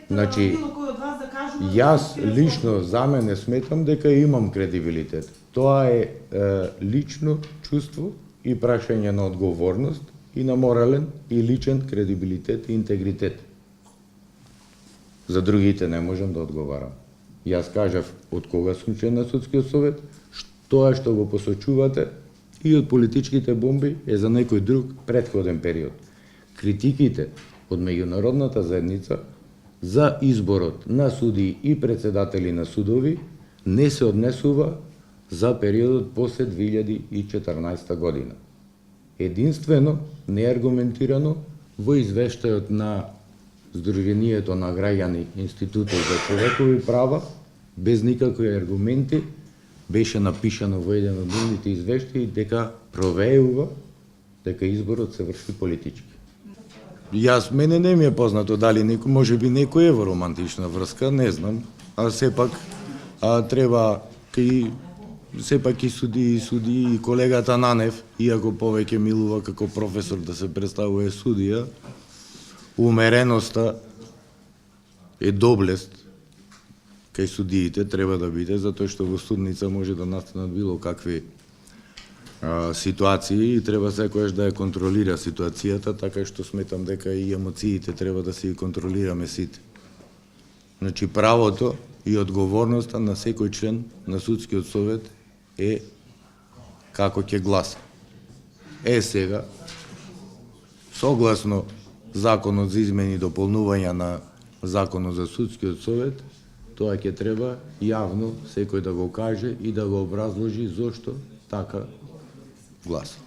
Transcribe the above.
Значи, било кој од вас да кажува јас лично за мене сметам дека имам кредибилитет. Тоа е лично чувство и прашање на одговорност и на морален и личен кредибилитет и интегритет. За другите не можам да одговарам. Јас кажав од кога сум член на Судскиот совет, тоа што го посочувате и од политичките бомби е за некој друг претходен период. Критиките од меѓународната заедница за изборот на судии и председатели на судови не се однесува за периодот после 2014 година. Единствено, неаргументирано, во извештајот на Сдруженијето на граѓани Институтот за човекови права, без никакви аргументи, беше напишано во еден од нивните извештаи дека провеува дека изборот се врши политички. Јас, мене не ми е познато дали некој, може би некој е во романтична врска, не знам, а сепак треба сепак и суди и колегата Нанев, иако повеќе милува како професор да се представува судија, умереноста е доблест кај судиите треба да биде, затоа што во судница може да настанат било какви ситуации и треба секојаш да ја контролира ситуацијата, така што сметам дека и емоциите треба да се контролираме сите. Значи правото и одговорноста на секој член на Судскиот совет е како ќе гласа. Сега, согласно Законот за измени и дополнување на Законот за Судскиот совет, тоа ќе треба јавно секој да го каже и да го образложи зошто така гласа.